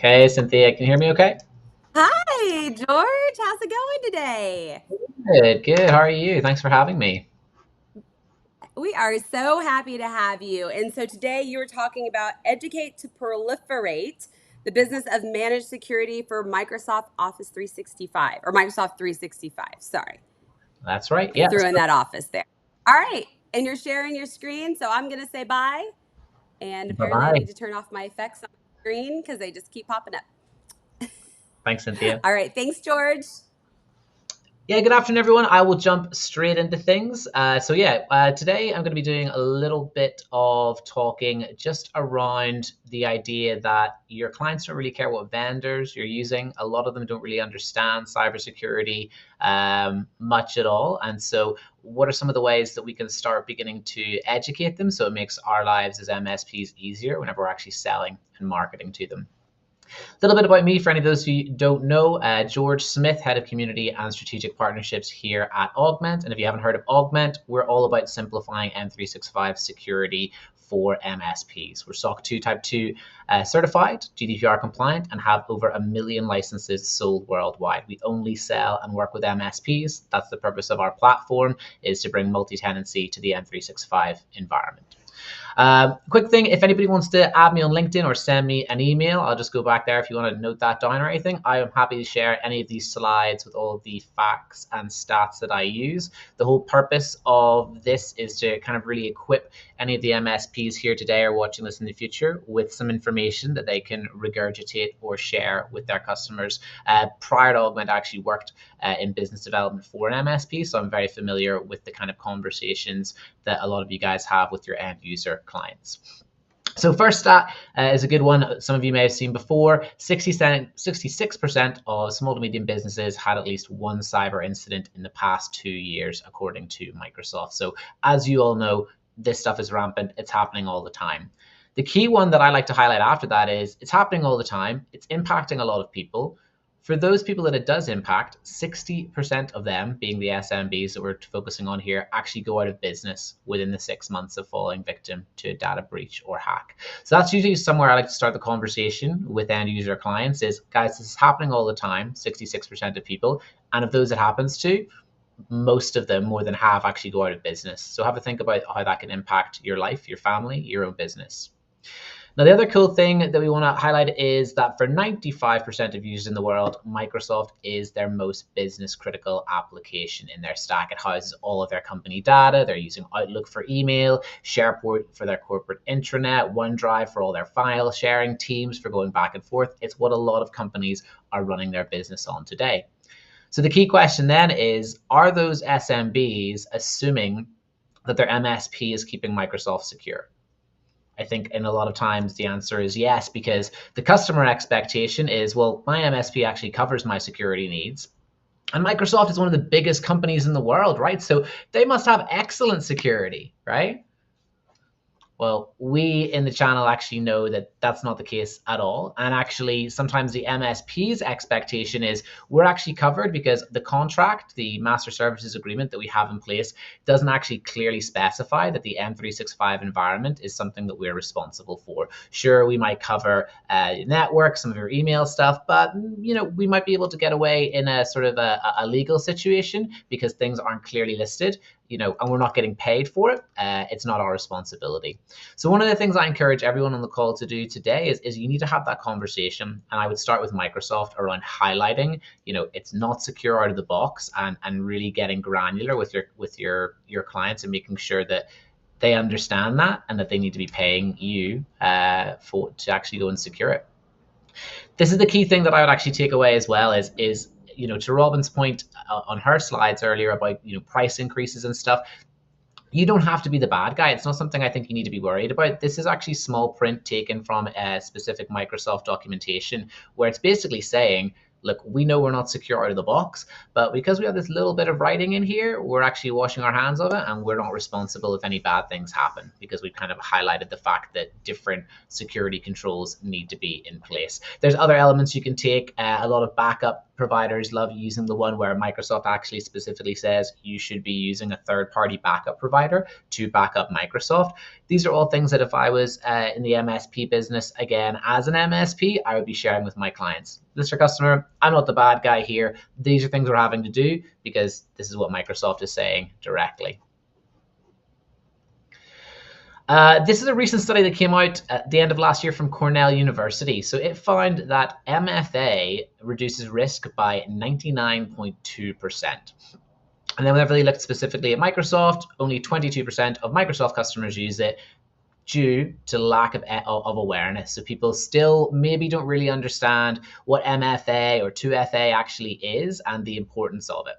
Okay, Cynthia, can you hear me okay? Hi, George. How's it going today? Good, good. How are you? Thanks for having me. We are so happy to have you. And so today you were talking about Educate to Proliferate, the business of managed security for Microsoft Office 365 or Microsoft 365. Sorry, That's right. I Yeah. threw in that office there. All right. And you're sharing your screen. So I'm going to say bye. And apparently I Bye-bye. need to turn off my effects on my screen because they just keep popping up. Thanks, Cynthia. All right. Thanks, George. Yeah, good afternoon, everyone. I will jump straight into things. Today I'm going to be doing a little bit of talking just around the idea that your clients don't really care what vendors you're using. A lot of them don't really understand cybersecurity much at all. And so, what are some of the ways that we can start beginning to educate them so it makes our lives as MSPs easier whenever we're actually selling and marketing to them? A little bit about me for any of those who don't know. George Smith, Head of Community and Strategic Partnerships here at Augment. And if you haven't heard of Augment, we're all about simplifying M365 security for MSPs. We're SOC 2 Type 2 certified, GDPR compliant, and have over 1 million licenses sold worldwide. We only sell and work with MSPs. That's the purpose of our platform, is to bring multi-tenancy to the M365 environment. Quick thing, if anybody wants to add me on LinkedIn or send me an email, I'll just go back there if you want to note that down or anything. I am happy to share any of these slides with all of the facts and stats that I use. The whole purpose of this is to kind of really equip any of the MSPs here today or watching this in the future with some information that they can regurgitate or share with their customers. Prior to Augment, I actually worked in business development for an MSP, so I'm very familiar with the kind of conversations that a lot of you guys have with your end user clients. So first stat is a good one. Some of you may have seen before. 66% of small to medium businesses had at least one cyber incident in the past 2 years, according to Microsoft. So as you all know, this stuff is rampant. It's happening all the time. The key one that I like to highlight after that is it's happening all the time. It's impacting a lot of people. For those people that it does impact, 60% of them, being the SMBs that we're focusing on here, actually go out of business within the 6 months of falling victim to a data breach or hack. So that's usually somewhere I like to start the conversation with end user clients is, guys, this is happening all the time, 66% of people. And of those it happens to, most of them, more than half, actually go out of business. So have a think about how that can impact your life, your family, your own business. Now, the other cool thing that we want to highlight is that for 95% of users in the world, Microsoft is their most business critical application in their stack. It houses all of their company data. They're using Outlook for email, SharePoint for their corporate intranet, OneDrive for all their file sharing, Teams for going back and forth. It's what a lot of companies are running their business on today. So the key question then is, are those SMBs assuming that their MSP is keeping Microsoft secure? I think in a lot of times the answer is yes, because the customer expectation is, well, my MSP actually covers my security needs. And Microsoft is one of the biggest companies in the world, right? So they must have excellent security, right? Well, we in the channel actually know that that's not the case at all. And actually, sometimes the MSP's expectation is we're actually covered because the contract, the master services agreement that we have in place, doesn't actually clearly specify that the M365 environment is something that we're responsible for. Sure, we might cover network, some of your email stuff, but we might be able to get away in a sort of a legal situation because things aren't clearly listed. And we're not getting paid for it. It's not our responsibility. So one of the things I encourage everyone on the call to do today is you need to have that conversation. And I would start with Microsoft around highlighting, it's not secure out of the box and really getting granular with your clients and making sure that they understand that and that they need to be paying you to actually go and secure it. This is the key thing that I would actually take away as well is to Robin's point on her slides earlier about price increases and stuff. You don't have to be the bad guy. It's not something I think you need to be worried about. This is actually small print taken from a specific Microsoft documentation where it's basically saying, look, we know we're not secure out of the box, but because we have this little bit of writing in here, we're actually washing our hands of it and we're not responsible if any bad things happen because we've kind of highlighted the fact that different security controls need to be in place. There's other elements you can take, a lot of backup providers love using the one where Microsoft actually specifically says you should be using a third-party backup provider to back up Microsoft. These are all things that if I was in the MSP business, again, as an MSP, I would be sharing with my clients. Mr. Customer, I'm not the bad guy here. These are things we're having to do because this is what Microsoft is saying directly. This is a recent study that came out at the end of last year from Cornell University. So it found that MFA reduces risk by 99.2%. And then whenever they looked specifically at Microsoft, only 22% of Microsoft customers use it due to lack of awareness. So people still maybe don't really understand what MFA or 2FA actually is and the importance of it.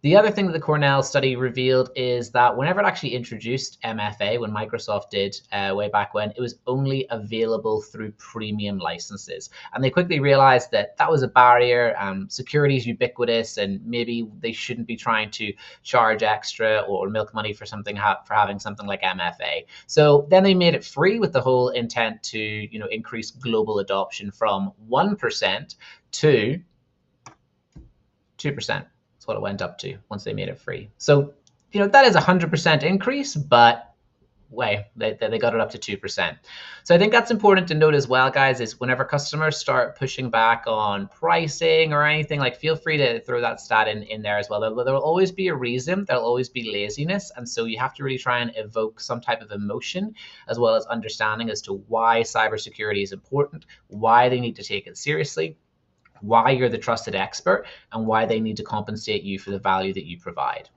The other thing that the Cornell study revealed is that whenever it actually introduced MFA, when Microsoft did way back when, it was only available through premium licenses. And they quickly realized that that was a barrier. Security is ubiquitous, and maybe they shouldn't be trying to charge extra or milk money for something for having something like MFA. So then they made it free with the whole intent to increase global adoption from 1% to 2%. What it went up to once they made it free. So, that is a 100% increase, but they got it up to 2%. So I think that's important to note as well, guys, is whenever customers start pushing back on pricing or anything, like feel free to throw that stat in there as well. There will always be a reason. There'll always be laziness. And so you have to really try and evoke some type of emotion as well as understanding as to why cybersecurity is important, why they need to take it seriously, why you're the trusted expert, and why they need to compensate you for the value that you provide.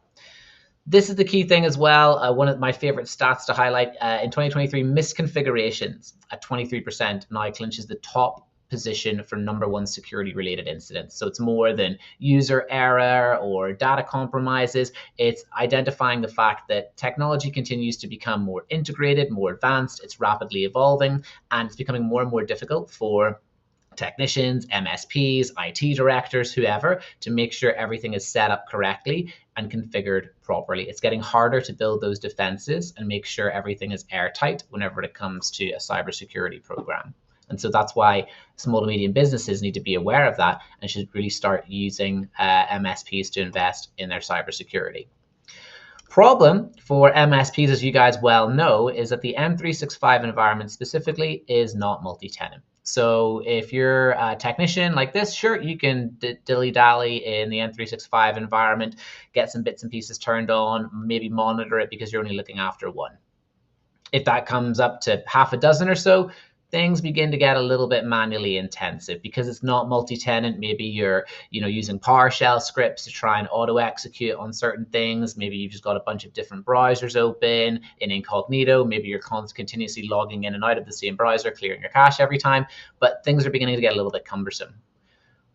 This is the key thing as well. One of my favorite stats to highlight in 2023, misconfigurations at 23% now clinches the top position for #1 security related incidents. So it's more than user error or data compromises. It's identifying the fact that technology continues to become more integrated, more advanced, it's rapidly evolving, and it's becoming more and more difficult for technicians, MSPs, IT directors, whoever, to make sure everything is set up correctly and configured properly. It's getting harder to build those defenses and make sure everything is airtight whenever it comes to a cybersecurity program. And so that's why small to medium businesses need to be aware of that and should really start using MSPs to invest in their cybersecurity. Problem for MSPs, as you guys well know, is that the M365 environment specifically is not multi-tenant. So if you're a technician like this, sure, you can dilly-dally in the M365 environment, get some bits and pieces turned on, maybe monitor it because you're only looking after one. If that comes up to half a dozen or so, things begin to get a little bit manually intensive because it's not multi-tenant. Maybe you're using PowerShell scripts to try and auto execute on certain things. Maybe you've just got a bunch of different browsers open in incognito. Maybe you're continuously logging in and out of the same browser, clearing your cache every time, but things are beginning to get a little bit cumbersome.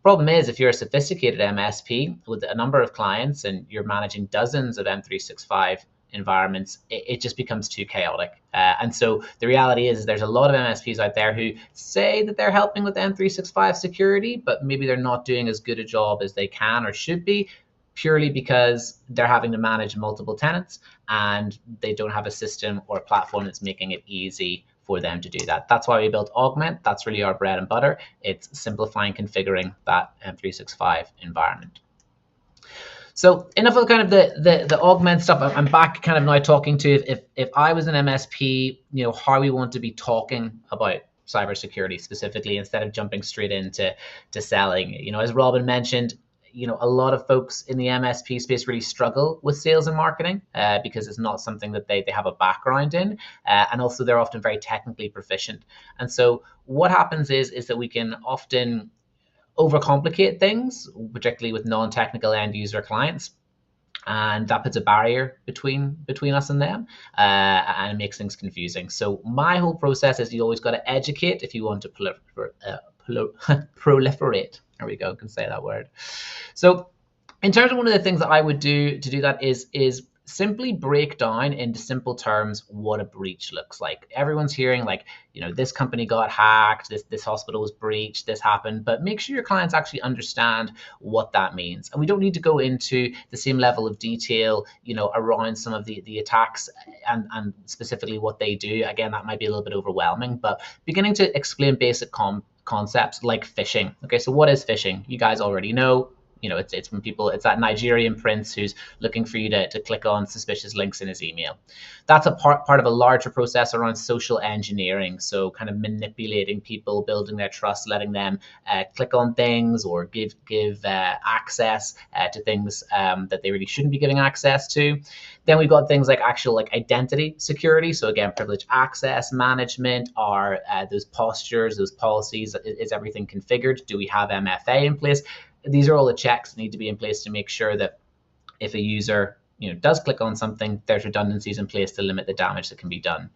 Problem is, if you're a sophisticated MSP with a number of clients and you're managing dozens of M365 environments, it just becomes too chaotic. And so the reality is there's a lot of MSPs out there who say that they're helping with M365 security, but maybe they're not doing as good a job as they can or should be, purely because they're having to manage multiple tenants and they don't have a system or a platform that's making it easy for them to do that. That's why we built Augment. That's really our bread and butter. It's simplifying configuring that M365 environment. So enough of kind of the Augment stuff. I'm back kind of now talking to if I was an MSP, how we want to be talking about cybersecurity specifically instead of jumping straight into selling. As Robin mentioned, a lot of folks in the MSP space really struggle with sales and marketing because it's not something that they have a background in. And also they're often very technically proficient. And so what happens is that we can often overcomplicate things, particularly with non-technical end user clients. And that puts a barrier between us and them and it makes things confusing. So my whole process is you always got to educate if you want to proliferate. There we go, I can say that word. So in terms of one of the things that I would do to do that is simply break down into simple terms what a breach looks like. Everyone's hearing like, this company got hacked, this hospital was breached, this happened, but make sure your clients actually understand what that means. And we don't need to go into the same level of detail, around some of the attacks and specifically what they do. Again, that might be a little bit overwhelming, but beginning to explain basic concepts like phishing. Okay, so what is phishing? You guys already know. It's when it's that Nigerian prince who's looking for you to click on suspicious links in his email. That's a part of a larger process around social engineering. So kind of manipulating people, building their trust, letting them click on things or give access to things that they really shouldn't be giving access to. Then we've got things like actual like identity security. So again, privileged access management, are those postures, those policies, is everything configured? Do we have MFA in place? These are all the checks that need to be in place to make sure that if a user does click on something, there's redundancies in place to limit the damage that can be done.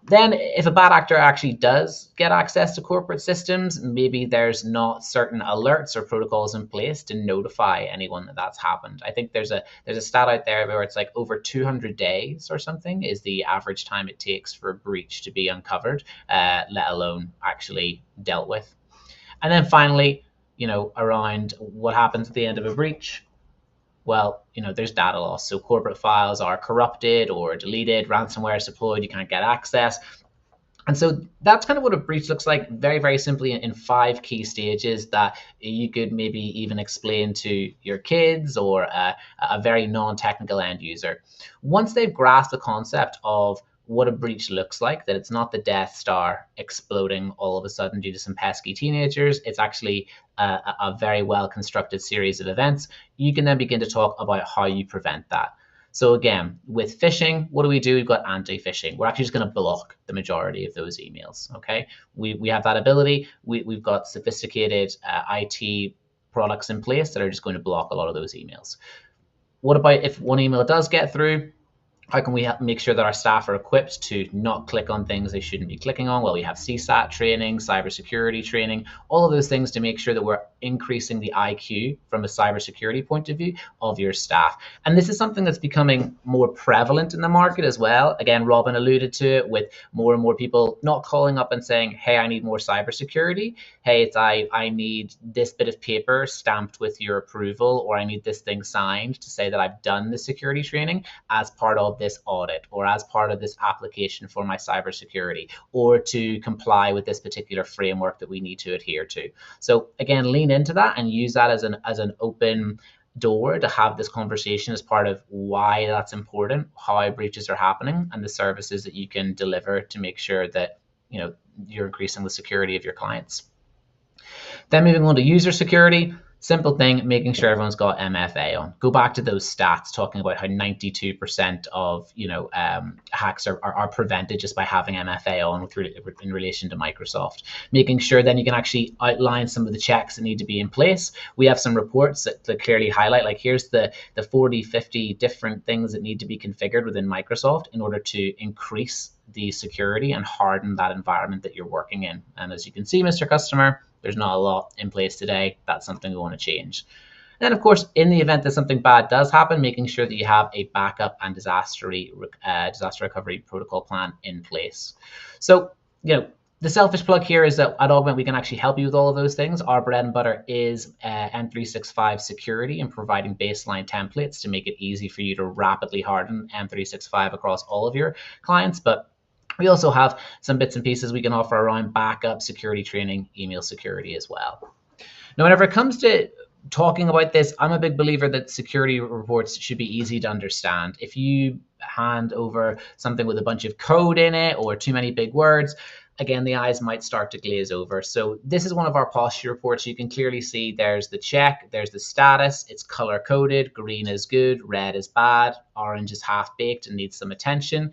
Then if a bad actor actually does get access to corporate systems, maybe there's not certain alerts or protocols in place to notify anyone that that's happened. I think there's a stat out there where it's like over 200 days or something is the average time it takes for a breach to be uncovered, let alone actually dealt with. And then finally, around what happens at the end of a breach. Well, there's data loss. So corporate files are corrupted or deleted, ransomware is deployed, you can't get access. And so that's kind of what a breach looks like, very, very simply in 5 key stages that you could maybe even explain to your kids or a very non-technical end user. Once they've grasped the concept of what a breach looks like, that it's not the Death Star exploding all of a sudden due to some pesky teenagers, it's actually a very well constructed series of events, you can then begin to talk about how you prevent that. So again, with phishing, what do? We've got anti-phishing. We're actually just going to block the majority of those emails. Okay, we have that ability. We've got sophisticated IT products in place that are just going to block a lot of those emails. What about if one email does get through? How can we make sure that our staff are equipped to not click on things they shouldn't be clicking on? Well, we have CSAT training, cybersecurity training, all of those things to make sure that we're increasing the IQ from a cybersecurity point of view of your staff. And this is something that's becoming more prevalent in the market as well. Again, Robin alluded to it with more and more people not calling up and saying, hey, I need more cybersecurity. Hey, it's I need this bit of paper stamped with your approval, or I need this thing signed to say that I've done the security training as part of this audit or as part of this application for my cybersecurity, or to comply with this particular framework that we need to adhere to. So again, lean into that and use that as an open door to have this conversation as part of why that's important, how breaches are happening, and the services that you can deliver to make sure that you're increasing the security of your clients. Then moving on to user security. Simple thing, making sure everyone's got MFA on. Go back to those stats talking about how 92% of hacks are prevented just by having MFA on in relation to Microsoft. Making sure then you can actually outline some of the checks that need to be in place. We have some reports that clearly highlight, like here's the 40, 50 different things that need to be configured within Microsoft in order to increase the security and harden that environment that you're working in. And as you can see, Mr. Customer, there's not a lot in place today. That's something we want to change. And then, of course, in the event that something bad does happen, making sure that you have a backup and disaster recovery protocol plan in place. So, the selfish plug here is that at Augment, we can actually help you with all of those things. Our bread and butter is M365 security and providing baseline templates to make it easy for you to rapidly harden M365 across all of your clients. But we also have some bits and pieces we can offer around backup, security training, email security as well. Now, whenever it comes to talking about this, I'm a big believer that security reports should be easy to understand. If you hand over something with a bunch of code in it or too many big words, again, the eyes might start to glaze over. So this is one of our posture reports. You can clearly see there's the check, there's the status, it's color coded, green is good, red is bad, orange is half baked and needs some attention.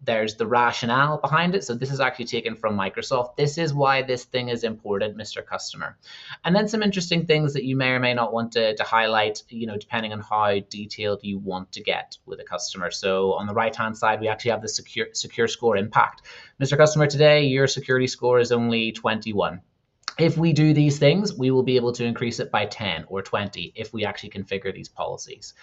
There's the rationale behind it. So this is actually taken from Microsoft. This is why this thing is important, Mr. Customer. And then some interesting things that you may or may not want to highlight, depending on how detailed you want to get with a customer. So on the right-hand side, we actually have the secure score impact. Mr. Customer, today, your security score is only 21. If we do these things, we will be able to increase it by 10 or 20 if we actually configure these policies.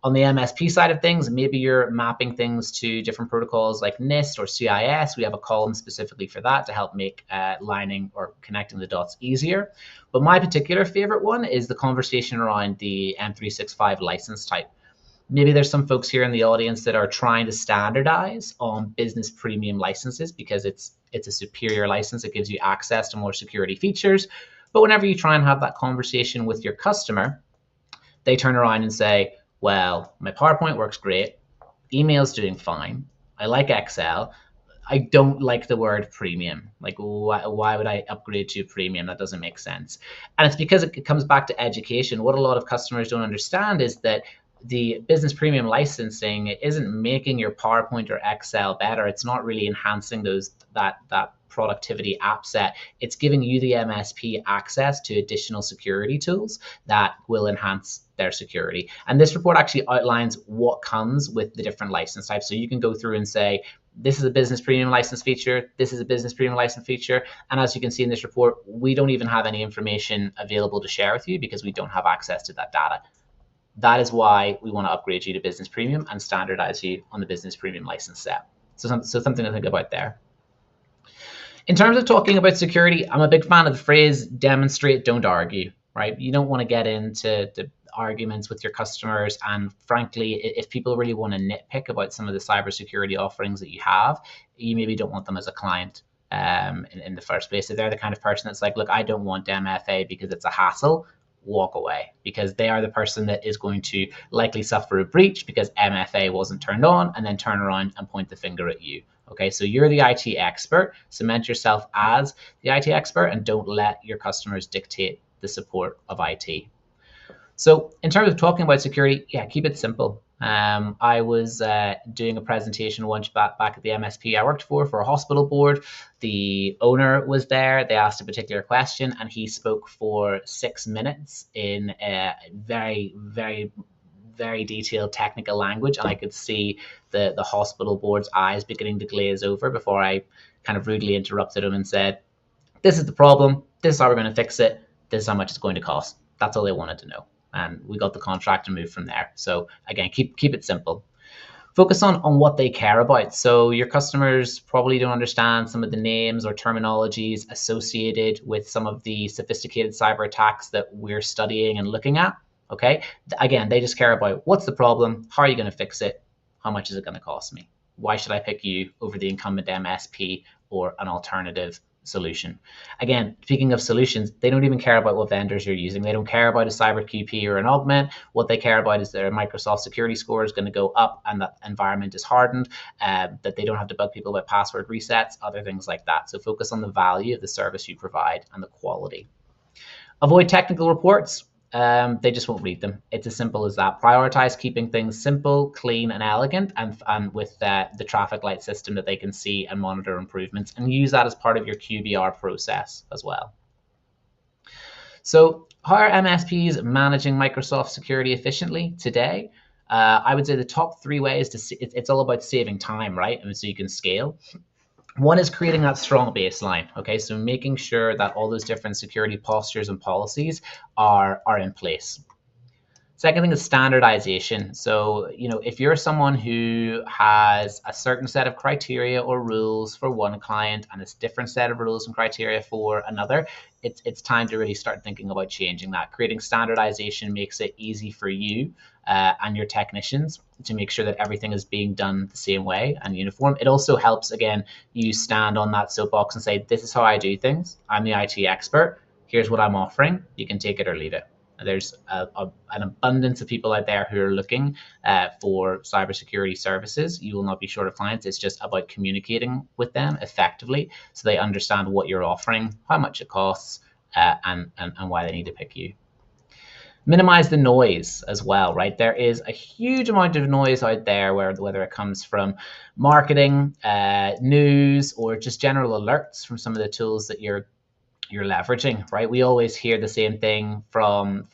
On the MSP side of things, maybe you're mapping things to different protocols like NIST or CIS. We have a column specifically for that to help make lining or connecting the dots easier. But my particular favorite one is the conversation around the M365 license type. Maybe there's some folks here in the audience that are trying to standardize on business premium licenses because it's It's a superior license. It gives you access to more security features. But whenever you try and have that conversation with your customer, they turn around and say, well, my PowerPoint works great. Email's doing fine. I like Excel. I don't like the word premium. Like, why would I upgrade to premium? That doesn't make sense. And it's because it comes back to education. What a lot of customers don't understand is that the business premium licensing isn't making your PowerPoint or Excel better. It's not really enhancing that productivity app set. It's giving you, the MSP, access to additional security tools that will enhance their security. And this report actually outlines what comes with the different license types. So you can go through and say, this is a business premium license feature. This is a business premium license feature. And as you can see in this report, we don't even have any information available to share with you because we don't have access to that data. That is why we want to upgrade you to business premium and standardize you on the business premium license set. So something to think about there. In terms of talking about security, I'm a big fan of the phrase demonstrate, don't argue, right? You don't want to get into arguments with your customers. And frankly, if people really want to nitpick about some of the cybersecurity offerings that you have, you maybe don't want them as a client in the first place. If they're the kind of person that's like, look, I don't want MFA because it's a hassle, walk away, because they are the person that is going to likely suffer a breach because MFA wasn't turned on and then turn around and point the finger at you. Okay, so you're the IT expert. Cement yourself as the IT expert and don't let your customers dictate the support of IT. So in terms of talking about security, yeah, keep it simple. I was doing a presentation once back at the MSP I worked for a hospital board. The owner was there. They asked a particular question, and he spoke for 6 minutes in a very, very, very detailed technical language, and I could see the hospital board's eyes beginning to glaze over before I kind of rudely interrupted him and said, this is the problem. This is how we're going to fix it. This is how much it's going to cost. That's all they wanted to know. And we got the contract and moved from there. So again, keep it simple. Focus on what they care about. So your customers probably don't understand some of the names or terminologies associated with some of the sophisticated cyber attacks that we're studying and looking at. Okay. Again, they just care about what's the problem, how are you going to fix it, how much is it going to cost me? Why should I pick you over the incumbent MSP or an alternative solution? Again, speaking of solutions, they don't even care about what vendors you're using. They don't care about a cyber QP or an augment. What they care about is their Microsoft security score is going to go up and that environment is hardened, that they don't have to bug people about password resets, other things like that. So focus on the value of the service you provide and the quality. Avoid technical reports. They just won't read them. It's as simple as that. Prioritize keeping things simple, clean, and elegant, and with the traffic light system that they can see and monitor improvements, and use that as part of your QBR process as well. So how are MSPs managing Microsoft security efficiently today? I would say the top 3 ways to see it's all about saving time, right? And so you can scale. One is creating that strong baseline. Okay, so making sure that all those different security postures and policies are in place. Second thing is standardization. So, if you're someone who has a certain set of criteria or rules for one client and a different set of rules and criteria for another, it's time to really start thinking about changing that. Creating standardization makes it easy for you and your technicians to make sure that everything is being done the same way and uniform. It also helps, again, you stand on that soapbox and say, this is how I do things. I'm the IT expert. Here's what I'm offering. You can take it or leave it. There's an abundance of people out there who are looking for cybersecurity services. You will not be short of clients. It's just about communicating with them effectively so they understand what you're offering, how much it costs, and why they need to pick you. Minimize the noise as well, right? There is a huge amount of noise out there, whether it comes from marketing, news, or just general alerts from some of the tools that you're leveraging, right? We always hear the same thing from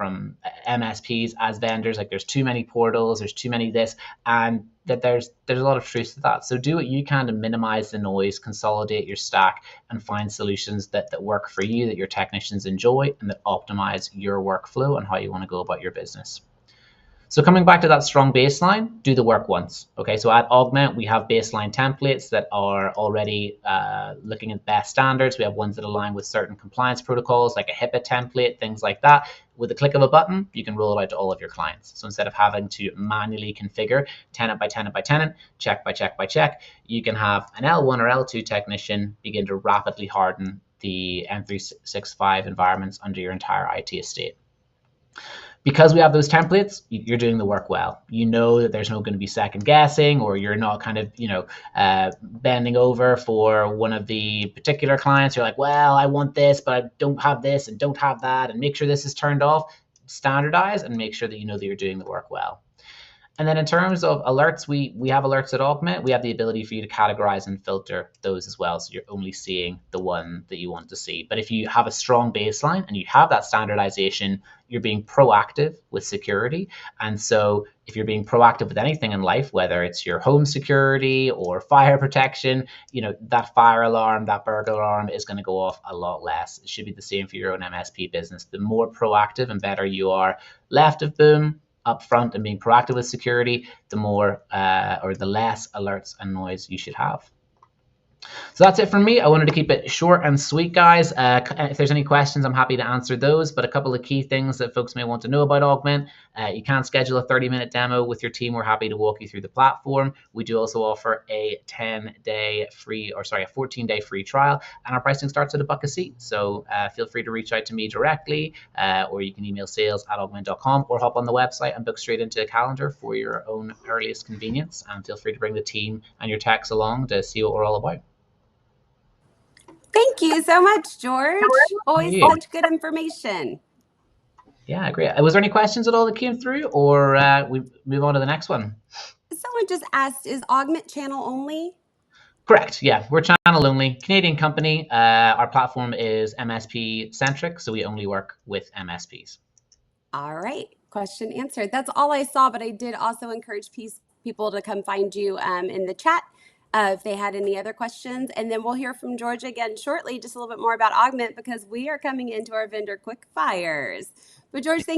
MSPs as vendors, like there's too many portals, there's too many this, and that there's a lot of truth to that. So do what you can to minimize the noise, consolidate your stack, and find solutions that work for you, that your technicians enjoy, and that optimize your workflow and how you want to go about your business. So coming back to that strong baseline, do the work once. Okay, so at Augment, we have baseline templates that are already looking at best standards. We have ones that align with certain compliance protocols, like a HIPAA template, things like that. With the click of a button, you can roll it out to all of your clients. So instead of having to manually configure tenant by tenant by tenant, check by check by check, you can have an L1 or L2 technician begin to rapidly harden the M365 environments under your entire IT estate. Because we have those templates, you're doing the work well. You know that there's no going to be second guessing, or you're not kind of, bending over for one of the particular clients. You're like, well, I want this, but I don't have this and don't have that, and make sure this is turned off. Standardize and make sure that you know that you're doing the work well. And then in terms of alerts, we have alerts at Augment. We have the ability for you to categorize and filter those as well. So you're only seeing the one that you want to see. But if you have a strong baseline and you have that standardization, you're being proactive with security. And so if you're being proactive with anything in life, whether it's your home security or fire protection, that fire alarm, that burglar alarm is going to go off a lot less. It should be the same for your own MSP business. The more proactive and better you are left of boom, up front and being proactive with security, the more or the less alerts and noise you should have. So that's it from me. I wanted to keep it short and sweet, guys. If there's any questions, I'm happy to answer those. But a couple of key things that folks may want to know about Augment. You can schedule a 30-minute demo with your team. We're happy to walk you through the platform. We do also offer a 14-day free trial, and our pricing starts at $1 a seat. So feel free to reach out to me directly, or you can email sales@augment.com, or hop on the website and book straight into a calendar for your own earliest convenience. And feel free to bring the team and your techs along to see what we're all about. Thank you so much, George. Always such good information. Yeah, great. Was there any questions at all that came through, or we move on to the next one? Someone just asked, is Augment channel only? Correct. Yeah, we're channel only. Canadian company. Our platform is MSP centric, so we only work with MSPs. All right. Question answered. That's all I saw, but I did also encourage people to come find you in the chat if they had any other questions. And then we'll hear from George again shortly, just a little bit more about Augment, because we are coming into our vendor quick fires. But George, thank